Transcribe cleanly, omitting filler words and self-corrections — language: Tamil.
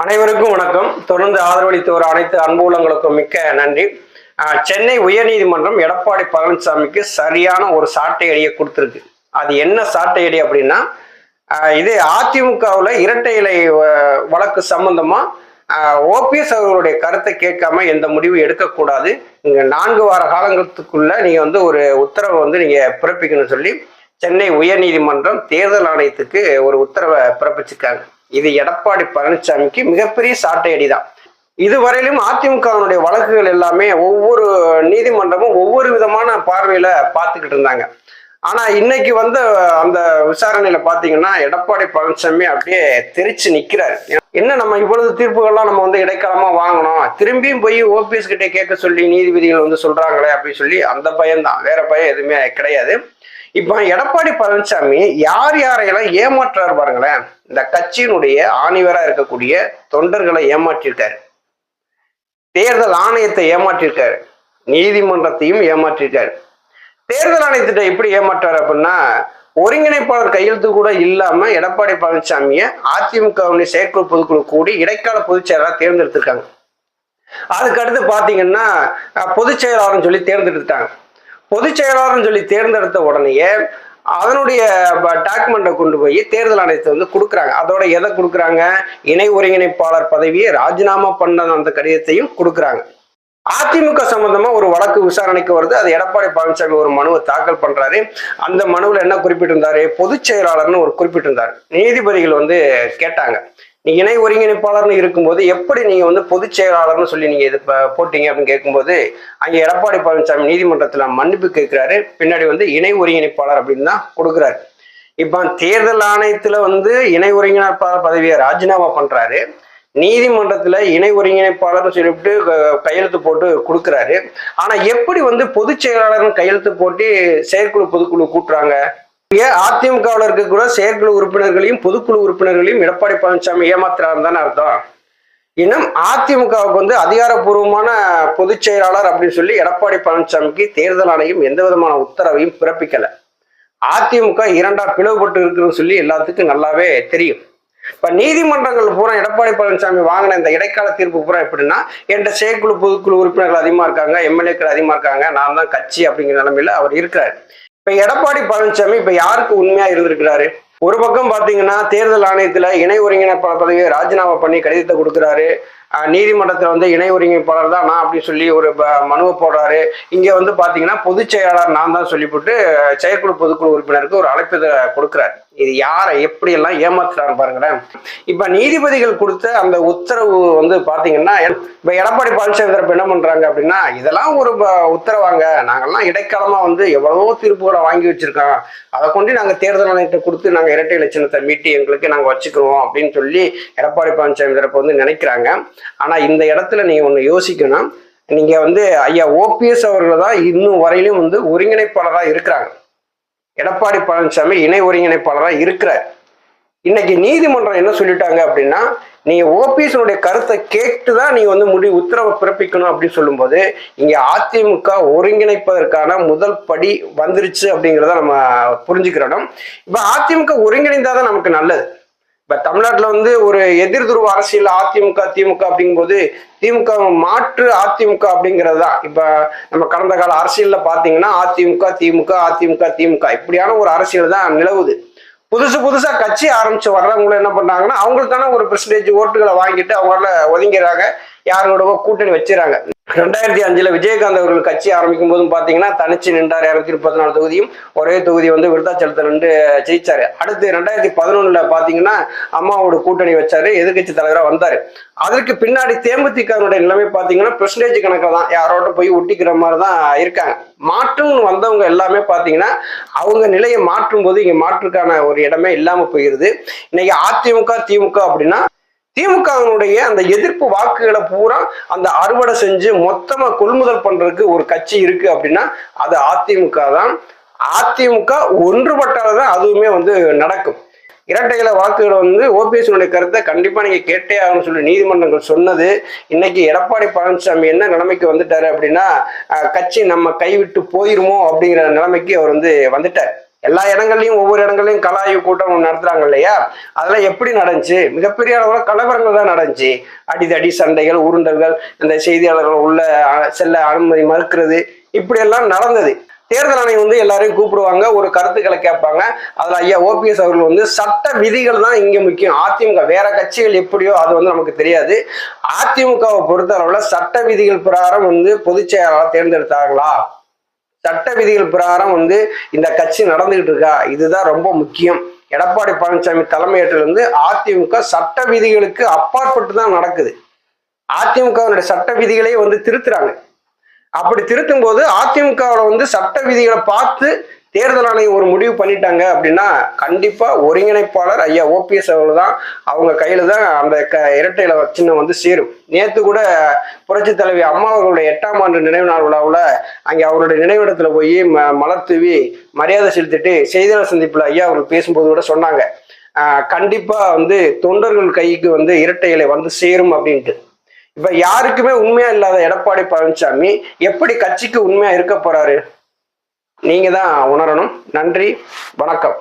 அனைவருக்கும் வணக்கம். தொடர்ந்து ஆதரவளித்து வரும் அனைத்து அன்பு உள்ளங்களுக்கும் மிக்க நன்றி. சென்னை உயர்நீதிமன்றம் எடப்பாடி பழனிசாமிக்கு சரியான ஒரு சாட்டை அடியை கொடுத்துருக்கு. அது என்ன சாட்டை அடி அப்படின்னா, இது அதிமுகவில் இரட்டை இலை வழக்கு சம்பந்தமா ஓபிஎஸ் அவர்களுடைய கருத்தை கேட்காம எந்த முடிவு எடுக்கக்கூடாது. நீங்க 4 வார காலங்களுக்குள்ள நீங்க ஒரு உத்தரவை நீங்க பிறப்பிக்கணும்னு சொல்லி சென்னை உயர்நீதிமன்றம் தேர்தல் ஆணையத்துக்கு ஒரு உத்தரவை பிறப்பிச்சிருக்காங்க. இது எடப்பாடி பழனிசாமிக்கு மிகப்பெரிய சாட்டை அடிதான். இதுவரையிலும் அதிமுகவினுடைய வழக்குகள் எல்லாமே ஒவ்வொரு நீதிமன்றமும் ஒவ்வொரு விதமான பார்வையில பார்த்துக்கிட்டு இருந்தாங்க. ஆனா இன்னைக்கு அந்த விசாரணையில பாத்தீங்கன்னா எடப்பாடி பழனிசாமி அப்படியே தெரிச்சு நிக்கிறாரு. என்ன நம்ம இவ்வளவு தீர்ப்புகள்லாம் நம்ம இடைக்காலமா வாங்கணும், திரும்பியும் போய் ஓபிஎஸ் கிட்டே கேட்க சொல்லி நீதிபதிகள் சொல்றாங்களே அப்படின்னு சொல்லி அந்த பயம்தான், வேற பயம் எதுவுமே கிடையாது. இப்ப எடப்பாடி பழனிசாமி யார் யாரையெல்லாம் ஏமாற்றாரு பாருங்களேன். இந்த கட்சியினுடைய ஆணிவரா இருக்கக்கூடிய தொண்டர்களை ஏமாற்றிருக்காரு, தேர்தல் ஆணையத்தை ஏமாற்றிருக்காரு, நீதிமன்றத்தையும் ஏமாற்றிருக்காரு. தேர்தல் ஆணையத்திட்ட எப்படி ஏமாற்றாரு அப்படின்னா, ஒருங்கிணைப்பாளர் கையெழுத்து கூட இல்லாம எடப்பாடி பழனிசாமியை அதிமுக செயற்குழு பொதுக்குழு கூடி இடைக்கால பொதுச் செயலாளர் தேர்ந்தெடுத்திருக்காங்க. அதுக்கடுத்து பாத்தீங்கன்னா பொதுச் செயலாளர்னு சொல்லி தேர்ந்தெடுத்துட்டாங்க. பொதுச் செயலாளர்னு சொல்லி தேர்ந்தெடுத்த உடனேயே அதனுடைய டாக்குமெண்ட்டை கொண்டு போய் தேர்தல் ஆணையத்தை கொடுக்குறாங்க. அதோட எதை கொடுக்குறாங்க, இணை ஒருங்கிணைப்பாளர் பதவியை ராஜினாமா பண்ண அந்த கடிதத்தையும் கொடுக்குறாங்க. அதிமுக சம்பந்தமா ஒரு வழக்கு விசாரணைக்கு வருது. அது எடப்பாடி பழனிசாமி ஒரு மனுவை தாக்கல் பண்றாரு. அந்த மனுவில் என்ன குறிப்பிட்டிருந்தாரு, பொதுச் செயலாளர்னு ஒரு குறிப்பிட்டிருந்தாரு. நீதிபதிகள் கேட்டாங்க, நீ இணை ஒருங்கிணைப்பாளர்னு இருக்கும்போது எப்படி நீங்க பொதுச் செயலாளர்னு சொல்லி நீங்க இது போட்டீங்க அப்படின்னு கேட்கும்போது, அங்க எடப்பாடி பழனிசாமி நீதிமன்றத்துல மன்னிப்பு கேட்கிறாரு. பின்னாடி இணை ஒருங்கிணைப்பாளர் அப்படின்னு தான் கொடுக்குறாரு. இப்ப தேர்தல் ஆணையத்துல இணை ஒருங்கிணைப்பாளர் பதவியை ராஜினாமா பண்றாரு. நீதிமன்றத்துல இணை ஒருங்கிணைப்பாளர்னு சொல்லிவிட்டு கையெழுத்து போட்டு கொடுக்குறாரு. ஆனா எப்படி பொதுச் செயலாளர்னு கையெழுத்து போட்டு செயற்குழு பொதுக்குழு கூட்டுறாங்க? அதிமுகவில் இருக்க கூட செயற்குழு உறுப்பினர்களையும் பொதுக்குழு உறுப்பினர்களையும் எடப்பாடி பழனிசாமி ஏமாத்துறாருன்னு தானே அர்த்தம். இன்னும் அதிமுகவுக்கு அதிகாரப்பூர்வமான பொதுச் செயலாளர் அப்படின்னு சொல்லி எடப்பாடி பழனிசாமிக்கு தேர்தல் ஆணையம் எந்த விதமான உத்தரவையும் பிறப்பிக்கல. அதிமுக 2ஆ பிளவுபட்டு இருக்குன்னு சொல்லி எல்லாத்துக்கும் நல்லாவே தெரியும். இப்ப நீதிமன்றங்கள் பூரா எடப்பாடி பழனிசாமி வாங்கின இந்த இடைக்கால தீர்ப்பு பூரா எப்படின்னா, என்ற செயற்குழு பொதுக்குழு உறுப்பினர்கள் அதிகமா இருக்காங்க, எம்எல்ஏக்கள் அதிகமா இருக்காங்க, நான் தான் கட்சி அப்படிங்கிற நிலைமையில அவர் இருக்கிறாரு. இப்ப எடப்பாடி பழனிசாமி இப்ப யாருக்கு உண்மையா இருந்திருக்கிறாரு? ஒரு பக்கம் பாத்தீங்கன்னா தேர்தல் ஆணையத்துல இணை ஒருங்கிணைப்பாளர் பதவியை ராஜினாமா பண்ணி கடிதத்தை கொடுக்குறாரு. நீதிமன்றத்துல இணை ஒருங்கிணைப்பாளர் தான் நான் அப்படின்னு சொல்லி ஒரு மனுவை போடுறாரு. இங்க பாத்தீங்கன்னா பொதுச் செயலாளர் நான் தான் சொல்லி போட்டு செயற்குழு பொதுக்குழு உறுப்பினருக்கு ஒரு அழைப்பு கொடுக்குறாரு. இது யாரை எப்படி எல்லாம் ஏமாத்துறாரு பாருங்களேன். இப்ப நீதிபதிகள் கொடுத்த அந்த உத்தரவு பாத்தீங்கன்னா, இப்ப எடப்பாடி பழனிசாமி தரப்பு என்ன பண்றாங்க அப்படின்னா, இதெல்லாம் ஒரு உத்தரவாங்க, நாங்கெல்லாம் இடைக்காலமா எவ்வளவோ தீர்ப்புகளை வாங்கி வச்சிருக்கோம், அதை கொண்டு நாங்க தேர்தல் ஆணையத்தை கொடுத்து நாங்க இரட்டை இலட்சணத்தை மீட்டி எங்களுக்கு நாங்க வச்சுக்கிறோம் அப்படின்னு சொல்லி எடப்பாடி பழனிசாமி தரப்பு நினைக்கிறாங்க. ஆனா இந்த இடத்துல நீங்க ஒண்ணு யோசிக்கணும். நீங்க ஐயா ஓபிஎஸ் அவர்கள் தான் இன்னும் வரையிலும் ஒருங்கிணைப்பாளரா இருக்கிறாங்க. எடப்பாடி பழனிசாமி இணை ஒருங்கிணைப்பாளராக இருக்கிறார். இன்னைக்கு நீதிமன்றம் என்ன சொல்லிட்டாங்க அப்படின்னா, நீங்க ஓபிஎஸ் கருத்தை கேட்டுதான் நீங்க உத்தரவை பிறப்பிக்கணும் அப்படின்னு சொல்லும்போது, இங்க அதிமுக ஒருங்கிணைப்பதற்கான முதல் படி வந்துருச்சு அப்படிங்கிறத நம்ம புரிஞ்சுக்கிறோம். இப்ப அதிமுக ஒருங்கிணைந்தாதான் நமக்கு நல்லது. இப்ப தமிழ்நாட்டுல ஒரு எதிர் துருவ அரசியல் அதிமுக திமுக அப்படிங்கும்போது, திமுக மாற்று அதிமுக அப்படிங்கிறது தான். இப்ப நம்ம கடந்த கால அரசியல்ல பாத்தீங்கன்னா அதிமுக திமுக அதிமுக திமுக இப்படியான ஒரு அரசியல் தான் நிலவுது. புதுசா கட்சி ஆரம்பிச்சு வர்றவங்களும் என்ன பண்றாங்கன்னா, அவங்களுக்கான ஒரு பெர்சன்டேஜ் ஓட்டுகளை வாங்கிட்டு அவங்கள ஒதுங்கிறாங்க, யாரோட கூட்டணி வச்சுறாங்க. 2005 விஜயகாந்த் அவர்கள் கட்சி ஆரம்பிக்கும் போதும் பாத்தீங்கன்னா தனிச்சு நின்றார். 234 தொகுதியும் ஒரே தொகுதி விருத்தாச்சலத்துல நின்று ஜெயிச்சாரு. அடுத்து 2011 பாத்தீங்கன்னா அம்மாவோட கூட்டணி வச்சாரு, எதிர்கட்சி தலைவரா வந்தாரு. அதற்கு பின்னாடி தேமுதிகனுடைய நிலைமை பாத்தீங்கன்னா பெர்சன்டேஜ் கணக்கில் தான் யாரோட போய் ஒட்டிக்கிற மாதிரிதான் இருக்காங்க. மாற்றுன்னு வந்தவங்க எல்லாமே பாத்தீங்கன்னா அவங்க நிலையை மாற்றும் போது இங்க மாற்றுக்கான ஒரு இடமே இல்லாம போயிருது. இன்னைக்கு அதிமுக திமுக அப்படின்னா, திமுகவினுடைய அந்த எதிர்ப்பு வாக்குகளை பூரா அந்த அறுவடை செஞ்சு மொத்தமா கொள்முதல் பண்றதுக்கு ஒரு கட்சி இருக்கு அப்படின்னா அது அதிமுக தான். அதிமுக ஒன்றுபட்டால்தான் அதுவுமே நடக்கும். இரட்டை இலை வாக்குகளை ஓபிஎஸ் கருத்தை கண்டிப்பா நீங்க கேட்டே ஆகணும்னு சொல்லி நீதிமன்றங்கள் சொன்னது. இன்னைக்கு எடப்பாடி பழனிசாமி என்ன நிலைமைக்கு வந்துட்டாரு அப்படின்னா, கட்சி நம்ம கைவிட்டு போயிருமோ அப்படிங்கிற நிலைமைக்கு அவர் வந்துட்டார். எல்லா இடங்கள்லயும் ஒவ்வொரு இடங்கள்லயும் கள ஆய்வு கூட்டம் நடத்துறாங்க இல்லையா, அதெல்லாம் எப்படி நடந்துச்சு? மிகப்பெரிய அளவுல கலவரங்கள் தான் நடந்துச்சு. அடிதடி சண்டைகள், உருண்டல்கள், இந்த செய்தியாளர்கள் உள்ள செல்ல அனுமதி மறுக்கிறது, இப்படி எல்லாம் நடந்தது. தேர்தல் ஆணையம் வந்து எல்லாரையும் கூப்பிடுவாங்க, ஒரு கருத்துக்களை கேட்பாங்க. அதுல ஐயா ஓபிஎஸ் அவர்கள் வந்து சட்ட விதிகள் தான் இங்க முக்கியம். அதிமுக வேற கட்சிகள் எப்படியோ அது வந்து நமக்கு தெரியாது. அதிமுகவை பொறுத்த அளவுல சட்ட விதிகள் பிரகாரம் வந்து பொதுச் செயலாளர் தேர்ந்தெடுத்தார்களா, சட்ட விதிகள் பிரகாரம் வந்து இந்த கட்சி நடந்துகிட்டு இருக்கா, இதுதான் ரொம்ப முக்கியம். எடப்பாடி பழனிசாமி தலைமையேற்றிலிருந்து அதிமுக சட்ட விதிகளுக்கு அப்பாற்பட்டு தான் நடக்குது. அதிமுகவுடைய சட்ட விதிகளே வந்து திருத்துறாங்க. அப்படி திருத்தும் போது அதிமுகவில் வந்து சட்ட விதிகளை பார்த்து தேர்தல் ஆணையம் ஒரு முடிவு பண்ணிட்டாங்க அப்படின்னா கண்டிப்பா ஒருங்கிணைப்பாளர் ஐயா ஓபிஎஸ் அவர்கள் தான், அவங்க கையில தான் அந்த இரட்டை இலை சின்னம் வந்து சேரும். நேத்து கூட புரட்சி தலைவி அம்மா அவர்களுடைய 8ஆம் ஆண்டு நினைவு நாள் விழாவில் அங்கே அவருடைய நினைவிடத்துல போய் மலர் தூவி மரியாதை செலுத்திட்டு செய்தியாளர் சந்திப்புல ஐயா அவர்கள் பேசும்போது கூட சொன்னாங்க, கண்டிப்பா வந்து தொண்டர்கள் கைக்கு வந்து இரட்டை இலை வந்து சேரும் அப்படின்ட்டு. இப்ப யாருக்குமே உண்மையா இல்லாத எடப்பாடி பழனிசாமி எப்படி கட்சிக்கு உண்மையா இருக்க போறாரு? நீங்க தான் உணரணும். நன்றி, வணக்கம்.